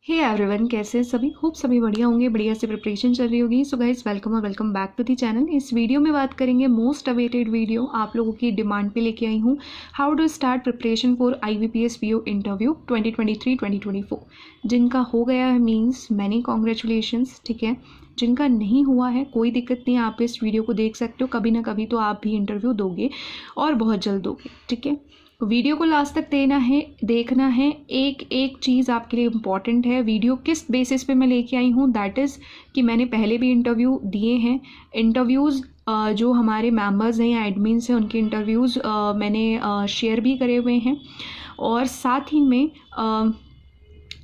Hey everyone, कैसे हैं सभी। होप सभी बढ़िया होंगे, बढ़िया से प्रिपरेशन चल रही होगी। सो गाइस, वेलकम और welcome back to the channel. इस वीडियो में बात करेंगे मोस्ट अवेटेड वीडियो, आप लोगों की डिमांड पे लेके आई हूँ, how to start preparation for IBPS PO interview 2023-2024। जिनका हो गया है मीन्स मैनी कॉन्ग्रेचुलेशंस, ठीक है। जिनका नहीं हुआ है कोई दिक्कत नहीं, आप इस वीडियो को देख सकते हो, कभी ना कभी तो आप भी इंटरव्यू दोगे और बहुत जल्द दोगे, ठीक है। वीडियो को लास्ट तक देखना है। एक एक चीज़ आपके लिए इम्पॉर्टेंट है। वीडियो किस बेसिस पे मैं लेके आई हूँ, दैट इज़ कि मैंने पहले भी इंटरव्यू दिए हैं। इंटरव्यूज़ जो हमारे मेंबर्स हैं या एडमिन्स हैं, उनके इंटरव्यूज़ मैंने शेयर भी करे हुए हैं, और साथ ही में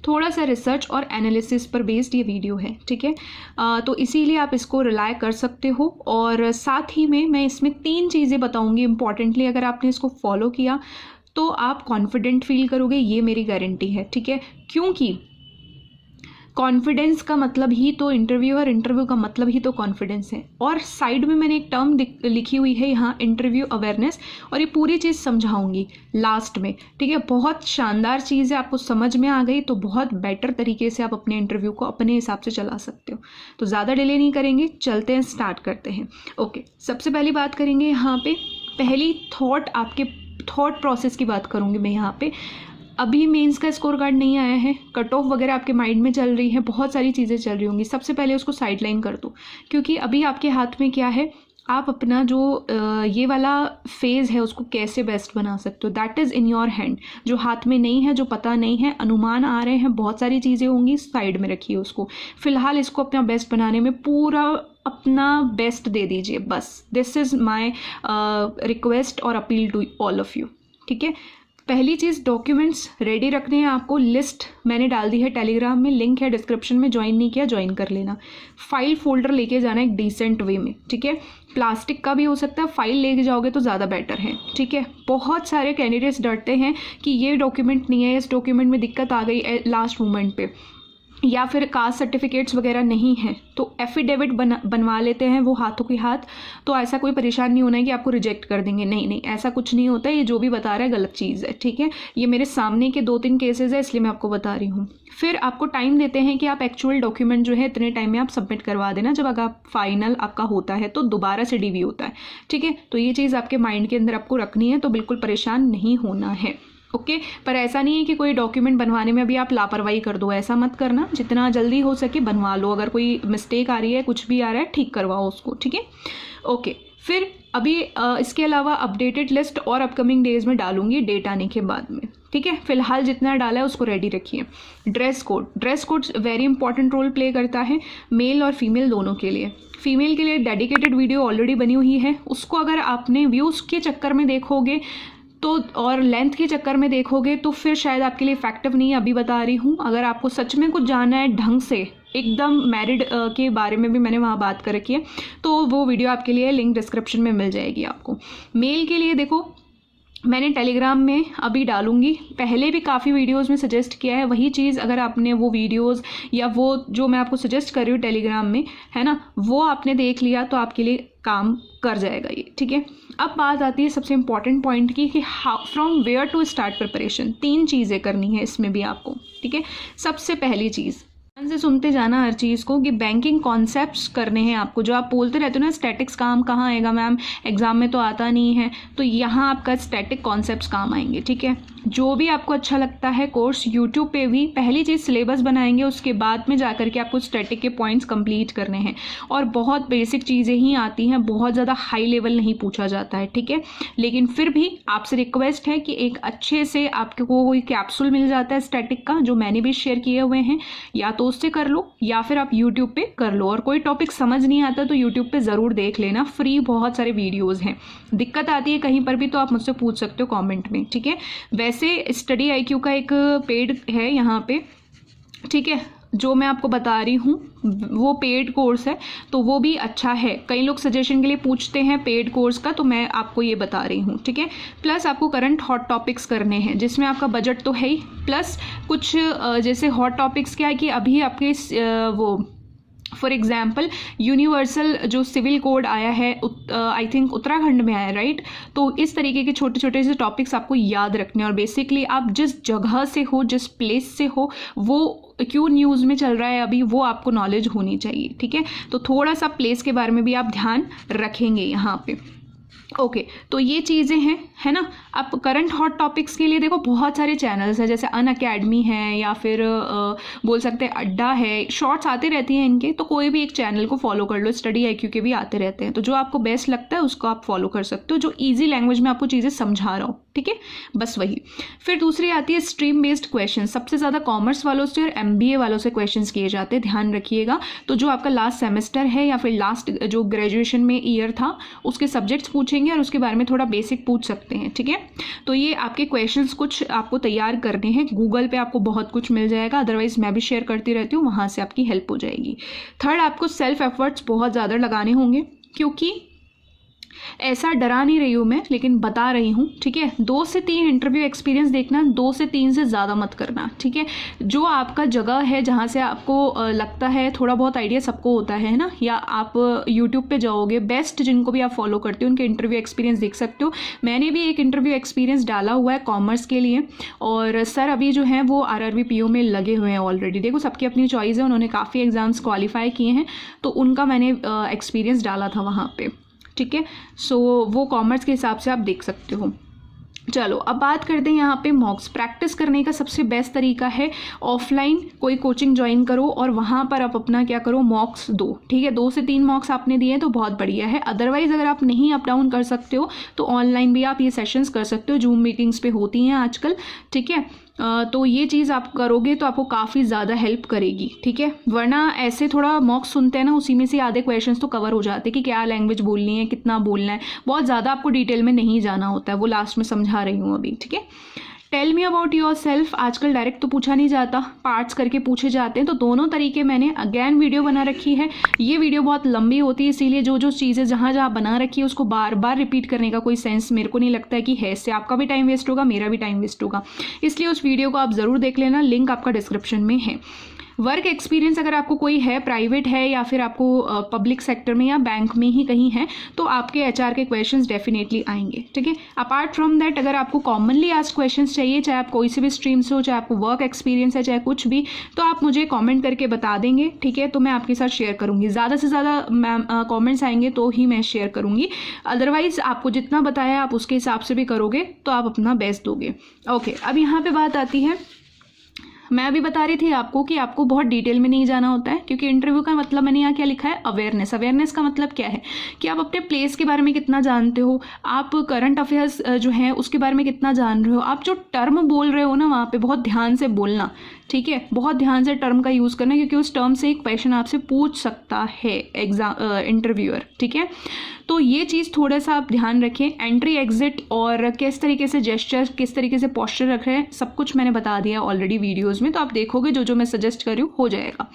थोड़ा सा रिसर्च और एनालिसिस पर बेस्ड ये वीडियो है, ठीक है। तो इसीलिए आप इसको रिलाय कर सकते हो। और साथ ही में मैं इसमें 3 चीज़ें बताऊंगी इंपॉर्टेंटली, अगर आपने इसको फॉलो किया तो आप कॉन्फिडेंट फील करोगे, ये मेरी गारंटी है, ठीक है। क्योंकि कॉन्फिडेंस का मतलब ही तो इंटरव्यू का मतलब ही तो कॉन्फिडेंस है। और साइड में मैंने एक टर्म लिखी हुई है यहाँ, इंटरव्यू अवेयरनेस, और ये पूरी चीज़ समझाऊंगी लास्ट में, ठीक है। बहुत शानदार चीज़ है, आपको समझ में आ गई तो बहुत बेटर तरीके से आप अपने इंटरव्यू को अपने हिसाब से चला सकते हो। तो ज़्यादा डिले नहीं करेंगे, चलते हैं, स्टार्ट करते हैं। ओके, सबसे पहली बात करेंगे यहाँ पे, पहली आपके थॉट प्रोसेस की बात करूँगी मैं यहाँ पे। अभी मेंस का स्कोर कार्ड नहीं आया है, कट ऑफ वगैरह आपके माइंड में चल रही है, बहुत सारी चीज़ें चल रही होंगी। सबसे पहले उसको साइडलाइन कर दो, क्योंकि अभी आपके हाथ में क्या है, आप अपना जो ये वाला फेज़ है उसको कैसे बेस्ट बना सकते हो, that is in your hand. जो हाथ में नहीं है, जो पता नहीं है, अनुमान आ रहे हैं, बहुत सारी चीज़ें होंगी, साइड में रखिए उसको। फिलहाल इसको अपना बेस्ट बनाने में पूरा अपना बेस्ट दे दीजिए, बस। दिस इज़ माई रिक्वेस्ट और appeal to all of you, ठीक है। पहली चीज़, डॉक्यूमेंट्स रेडी रखने हैं आपको। लिस्ट मैंने डाल दी है टेलीग्राम में, लिंक है डिस्क्रिप्शन में, ज्वाइन नहीं किया ज्वाइन कर लेना। फाइल फोल्डर लेके जाना एक डिसेंट वे में, ठीक है। प्लास्टिक का भी हो सकता है, फाइल लेके जाओगे तो ज़्यादा बेटर है, ठीक है। बहुत सारे कैंडिडेट्स डरते हैं कि ये डॉक्यूमेंट नहीं है, इस डॉक्यूमेंट में दिक्कत आ गई लास्ट मोमेंट पे, या फिर कास्ट सर्टिफिकेट्स वगैरह नहीं हैं तो एफिडेविट बनवा लेते हैं वो हाथों के हाथ। तो ऐसा कोई परेशान नहीं होना है कि आपको रिजेक्ट कर देंगे, नहीं नहीं, ऐसा कुछ नहीं होता है। ये जो भी बता रहा है गलत चीज़ है, ठीक है। ये मेरे सामने के 2-3 केसेस है, इसलिए मैं आपको बता रही हूँ। फिर आपको टाइम देते हैं कि आप एक्चुअल डॉक्यूमेंट जो है इतने टाइम में आप सबमिट करवा देना। जब अगर फाइनल आपका होता है तो दोबारा से DV होता है, ठीक है। तो ये चीज़ आपके माइंड के अंदर आपको रखनी है, तो बिल्कुल परेशान नहीं होना है, ओके। पर ऐसा नहीं है कि कोई डॉक्यूमेंट बनवाने में अभी आप लापरवाही कर दो, ऐसा मत करना। जितना जल्दी हो सके बनवा लो, अगर कोई मिस्टेक आ रही है, कुछ भी आ रहा है, ठीक करवाओ उसको, ठीक है, ओके। फिर अभी इसके अलावा अपडेटेड लिस्ट और अपकमिंग डेज में डालूंगी, डेट आने के बाद में, ठीक है। फिलहाल जितना डाला है उसको रेडी रखिए। Dress code very important role play करता है, मेल और फीमेल दोनों के लिए। फीमेल के लिए डेडिकेटेड वीडियो ऑलरेडी बनी हुई है, उसको अगर आपने व्यूज़ के चक्कर में देखोगे तो, और लेंथ के चक्कर में देखोगे तो फिर शायद आपके लिए इफेक्टिव नहीं है। अभी बता रही हूँ, अगर आपको सच में कुछ जानना है ढंग से, एकदम मैरिड के बारे में भी मैंने वहाँ बात कर रखी है, तो वो वीडियो आपके लिए लिंक डिस्क्रिप्शन में मिल जाएगी आपको। मेल के लिए देखो, मैंने टेलीग्राम में अभी डालूंगी, पहले भी काफ़ी वीडियोस में सजेस्ट किया है वही चीज़। अगर आपने वो वीडियोस या वो जो मैं आपको सजेस्ट कर रही हूँ टेलीग्राम में, है ना, वो आपने देख लिया तो आपके लिए काम कर जाएगा ये, ठीक है। अब बात आती है सबसे इंपॉर्टेंट पॉइंट की, कि how from where to start preparation. 3 चीज़ें करनी है इसमें भी आपको, ठीक है। सबसे पहली चीज़, ध्यान से सुनते जाना हर चीज़ को, कि बैंकिंग कॉन्सेप्ट्स करने हैं आपको। जो आप बोलते रहते हो ना, स्टैटिक्स काम कहाँ आएगा मैम, एग्जाम में तो आता नहीं है, तो यहाँ आपका स्टैटिक कॉन्सेप्ट्स काम आएंगे, ठीक है। जो भी आपको अच्छा लगता है कोर्स, यूट्यूब पे भी पहली चीज़ सिलेबस बनाएंगे, उसके बाद में जाकर के आपको स्टैटिक के पॉइंट्स कंप्लीट करने हैं। और बहुत बेसिक चीज़ें ही आती हैं, बहुत ज़्यादा हाई लेवल नहीं पूछा जाता है, ठीक है। लेकिन फिर भी आपसे रिक्वेस्ट है कि एक अच्छे से आपको कोई कैप्सूल मिल जाता है स्टैटिक का, जो मैंने भी शेयर किए हुए हैं, या तो उससे कर लो या फिर आप यूट्यूब पे कर लो। और कोई टॉपिक समझ नहीं आता तो यूट्यूब पे ज़रूर देख लेना, फ्री बहुत सारे वीडियोज़ हैं। दिक्कत आती है कहीं पर भी तो आप मुझसे पूछ सकते हो कॉमेंट में, ठीक है। वैसे स्टडी IQ का एक पेड है यहाँ पे, ठीक है, जो मैं आपको बता रही हूँ वो पेड कोर्स है, तो वो भी अच्छा है। कई लोग सजेशन के लिए पूछते हैं पेड कोर्स का, तो मैं आपको ये बता रही हूँ, ठीक है। प्लस आपको करंट हॉट टॉपिक्स करने हैं, जिसमें आपका बजट तो है ही, प्लस कुछ जैसे हॉट टॉपिक्स क्या है कि अभी आपके वो फॉर एग्जाम्पल यूनिवर्सल जो सिविल कोड आया है, आई थिंक उत्तराखंड में आया, राइट। तो इस तरीके के छोटे छोटे से टॉपिक्स आपको याद रखने, और बेसिकली आप जिस जगह से हो, जिस प्लेस से हो, वो क्यों न्यूज़ में चल रहा है अभी, वो आपको नॉलेज होनी चाहिए, ठीक है। तो थोड़ा सा प्लेस के बारे में भी आप ध्यान रखेंगे यहाँ पे। ओके तो ये चीज़ें हैं, है ना। अब करंट हॉट टॉपिक्स के लिए देखो बहुत सारे चैनल्स हैं, जैसे अनअकैडमी है या फिर बोल सकते हैं अड्डा है, शॉर्ट्स आते रहती हैं इनके, तो कोई भी एक चैनल को फॉलो कर लो। स्टडी IQ के भी आते रहते हैं, तो जो आपको बेस्ट लगता है उसको आप फॉलो कर सकते हो, जो ईजी लैंग्वेज में आपको चीज़ें समझा रहा हो, ठीक है, बस वही। फिर दूसरी आती है स्ट्रीम बेस्ड क्वेश्चन। सबसे ज़्यादा कॉमर्स वालों से और MBA वालों से क्वेश्चन किए जाते हैं, ध्यान रखिएगा। तो जो आपका लास्ट सेमेस्टर है या फिर लास्ट जो ग्रेजुएशन में ईयर था उसके सब्जेक्ट्स पूछेंगे और उसके बारे में थोड़ा बेसिक पूछ सकते हैं, ठीक है। तो ये आपके क्वेश्चंस कुछ आपको तैयार करने हैं, गूगल पे आपको बहुत कुछ मिल जाएगा, अदरवाइज मैं भी शेयर करती रहती हूँ, वहाँ से आपकी हेल्प हो जाएगी। थर्ड, आपको सेल्फ एफर्ट्स बहुत ज़्यादा लगाने होंगे, क्योंकि ऐसा डरा नहीं रही हूँ मैं, लेकिन बता रही हूँ, ठीक है। 2 से 3 इंटरव्यू एक्सपीरियंस देखना, 2 से 3 से ज़्यादा मत करना, ठीक है। जो आपका जगह है जहाँ से आपको लगता है, थोड़ा बहुत आइडिया सबको होता है ना, या आप यूट्यूब पे जाओगे, बेस्ट जिनको भी आप फॉलो करते हो उनके इंटरव्यू एक्सपीरियंस देख सकते हो। मैंने भी एक इंटरव्यू एक्सपीरियंस डाला हुआ है कॉमर्स के लिए, और सर अभी जो है वो RRB PO में लगे हुए हैं ऑलरेडी। देखो सबकी अपनी चॉइस है, उन्होंने काफ़ी एग्जाम्स क्वालिफाई किए हैं, तो उनका मैंने एक्सपीरियंस डाला था वहाँ पर, ठीक है। सो वो कॉमर्स के हिसाब से आप देख सकते हो। चलो अब बात करते हैं यहाँ पे मॉक्स प्रैक्टिस करने का। सबसे बेस्ट तरीका है ऑफलाइन कोई कोचिंग ज्वाइन करो और वहाँ पर आप अपना क्या करो, मॉक्स दो, ठीक है। 2 से 3 मॉक्स आपने दिए तो बहुत बढ़िया है। अदरवाइज अगर आप नहीं अप डाउन कर सकते हो तो ऑनलाइन भी आप ये सेशंस कर सकते हो, जूम मीटिंग्स पे होती हैं आजकल, ठीक है। तो ये चीज़ आप करोगे तो आपको काफ़ी ज़्यादा हेल्प करेगी, ठीक है। वरना ऐसे थोड़ा मॉक्स सुनते हैं ना, उसी में से आधे क्वेश्चंस तो कवर हो जाते हैं कि क्या लैंग्वेज बोलनी है, कितना बोलना है, बहुत ज़्यादा आपको डिटेल में नहीं जाना होता है, वो लास्ट में समझा रही हूँ अभी, ठीक है। Tell me about yourself, आजकल डायरेक्ट तो पूछा नहीं जाता, पार्ट्स करके पूछे जाते हैं, तो दोनों तरीके मैंने अगेन वीडियो बना रखी है। ये वीडियो बहुत लंबी होती है, इसीलिए जो जो चीज़ें जहाँ जहाँ बना रखी है उसको बार बार रिपीट करने का कोई सेंस मेरे को नहीं लगता है कि है, इससे आपका भी टाइम वेस्ट होगा, मेरा भी टाइम वेस्ट होगा, इसलिए उस वीडियो को आप ज़रूर देख लेना, लिंक आपका डिस्क्रिप्शन में है। वर्क एक्सपीरियंस अगर आपको कोई है, प्राइवेट है या फिर आपको पब्लिक सेक्टर में या बैंक में ही कहीं है, तो आपके HR के क्वेश्चंस डेफिनेटली आएंगे, ठीक है। अपार्ट फ्रॉम दैट अगर आपको कॉमनली आस्क्ड क्वेश्चंस चाहिए, चाहे आप कोई से भी स्ट्रीम से हो, चाहे आपको वर्क एक्सपीरियंस है, चाहे कुछ भी, तो आप मुझे कॉमेंट करके बता देंगे, ठीक है। तो मैं आपके साथ शेयर करूँगी, ज़्यादा से ज़्यादा मैम कॉमेंट्स आएंगे तो ही मैं शेयर करूँगी, अदरवाइज आपको जितना बताया आप उसके हिसाब से भी करोगे तो आप अपना बेस्ट दोगे। ओके अब यहाँ पर बात आती है, मैं अभी बता रही थी आपको कि आपको बहुत डिटेल में नहीं जाना होता है, क्योंकि इंटरव्यू का मतलब मैंने यहाँ क्या लिखा है, अवेयरनेस। अवेयरनेस का मतलब क्या है कि आप अपने प्लेस के बारे में कितना जानते हो, आप करंट अफेयर्स जो है उसके बारे में कितना जान रहे हो, आप जो टर्म बोल रहे हो ना वहाँ पे बहुत ध्यान से बोलना, ठीक है। बहुत ध्यान से टर्म का यूज़ करना, क्योंकि उस टर्म से एक क्वेश्चन आपसे पूछ सकता है इंटरव्यूअर, ठीक है। तो ये चीज़ थोड़ा सा आप ध्यान रखें। एंट्री एग्जिट और किस तरीके से जेस्चर, किस तरीके से पोस्चर रख रहे हैं, सब कुछ मैंने बता दिया ऑलरेडी वीडियोज़ में, तो आप देखोगे जो जो मैं सजेस्ट कर रही हूँ हो जाएगा,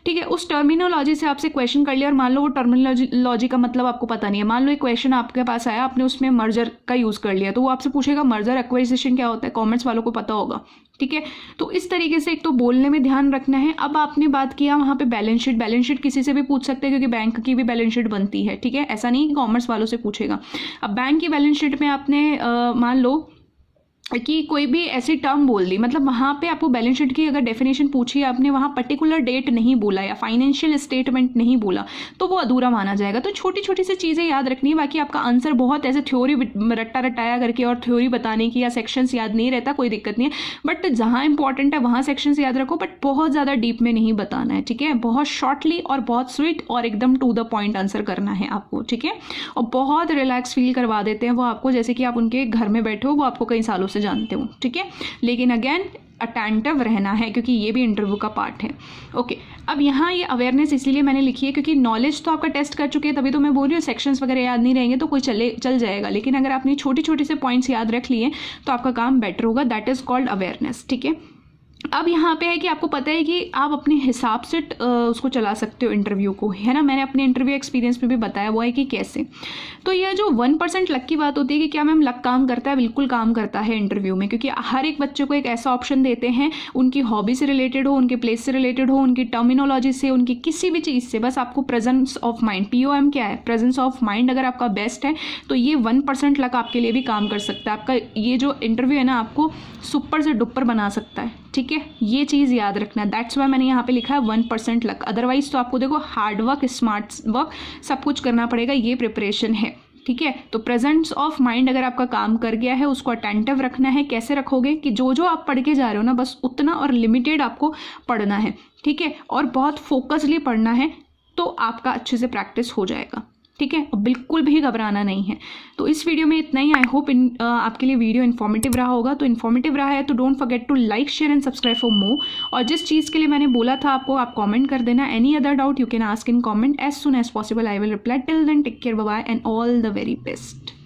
ठीक है। उस टर्मिनोलॉजी से आपसे क्वेश्चन कर लिया और मान लो वो टर्मिनोलॉजी का मतलब आपको पता नहीं है, मान लो एक क्वेश्चन आपके पास आया, आपने उसमें मर्जर का यूज़ कर लिया, तो वो आपसे पूछेगा मर्जर एक्वाजिशन क्या होता है, कॉमर्स वालों को पता होगा, ठीक है। तो इस तरीके से एक तो बोलने में ध्यान रखना है। अब आपने बात किया वहाँ पे बैलेंस शीट, बैलेंस शीट किसी से भी पूछ सकते हैं, क्योंकि बैंक की भी बैलेंस शीट बनती है, ठीक है। ऐसा नहीं कि कॉमर्स वालों से पूछेगा। अब बैंक की बैलेंस शीट में आपने मान लो कि कोई भी ऐसी टर्म बोल दी, मतलब वहाँ पे आपको बैलेंस शीट की अगर डेफिनेशन पूछी, आपने वहाँ पर्टिकुलर डेट नहीं बोला या फाइनेंशियल स्टेटमेंट नहीं बोला, तो वो अधूरा माना जाएगा। तो छोटी छोटी सी चीज़ें याद रखनी है, बाकी आपका आंसर बहुत ऐसे थ्योरी रट्टा रटाया करके और थ्योरी बताने की या सेक्शंस याद नहीं रहता, कोई दिक्कत नहीं है, बट जहाँ इंपॉर्टेंट है वहाँ सेक्शंस याद रखो, बट बहुत ज़्यादा डीप में नहीं बताना है, ठीक है। बहुत शॉर्टली और बहुत स्वीट और एकदम टू द पॉइंट आंसर करना है आपको, ठीक है। और बहुत रिलैक्स फील करवा देते हैं वो आपको, जैसे कि आप उनके घर में बैठे हो, वो आपको कई सालों से जानते हो, ठीक है। लेकिन अगेन अटेंटिव रहना है, क्योंकि ये भी इंटरव्यू का पार्ट है। ओके अब यहाँ ये अवेयरनेस इसलिए मैंने लिखी है क्योंकि नॉलेज तो आपका टेस्ट कर चुके हैं, तभी तो मैं बोल रही हूँ सेक्शंस वगैरह याद नहीं रहेंगे तो कोई चल जाएगा, लेकिन अगर आपने छोटी छोटी से पॉइंट्स याद रख लिए तो आपका काम बेटर होगा। दैट इज़ कॉल्ड अवेयरनेस, ठीक है। अब यहाँ पे है कि आपको पता है कि आप अपने हिसाब से उसको चला सकते हो इंटरव्यू को, है ना। मैंने अपने इंटरव्यू एक्सपीरियंस में भी बताया हुआ है कि कैसे। तो यह जो 1% लक की बात होती है कि क्या मैम लक काम करता है, बिल्कुल काम करता है इंटरव्यू में, क्योंकि हर एक बच्चे को एक ऐसा ऑप्शन देते हैं, उनकी हॉबी से रिलेटेड हो, उनके प्लेस से रिलेटेड हो, उनकी टर्मिनोलॉजी से, उनकी किसी भी चीज़ से, बस आपको प्रेजेंस ऑफ माइंड, POM क्या है, प्रेजेंस ऑफ माइंड अगर आपका बेस्ट है तो ये 1% लक आपके लिए भी काम कर सकता है। आपका ये जो इंटरव्यू है ना आपको सुपर से डुपर बना सकता है, ठीक है, ये चीज़ याद रखना। दैट्स वाई मैंने यहाँ पे लिखा है 1% लक। अदरवाइज तो आपको देखो हार्ड वर्क, स्मार्ट वर्क सब कुछ करना पड़ेगा, ये प्रिपरेशन है। ठीक है, तो प्रेजेंस ऑफ माइंड अगर आपका काम कर गया है, उसको अटेंटिव रखना है। कैसे रखोगे कि जो जो आप पढ़ के जा रहे हो ना, बस उतना और लिमिटेड आपको पढ़ना है। ठीक है, और बहुत फोकसली पढ़ना है, तो आपका अच्छे से प्रैक्टिस हो जाएगा। ठीक है, बिल्कुल भी घबराना नहीं है। तो इस वीडियो में इतना ही। आई होप आपके लिए वीडियो इन्फॉर्मेटिव रहा होगा। तो इन्फॉर्मेटिव रहा है तो don't forget to like, share and subscribe for more. और जिस चीज़ के लिए मैंने बोला था आपको, आप कमेंट कर देना। Any other doubt you can ask in comment as soon as possible, I will reply. Till then take care, bye bye and all the very best.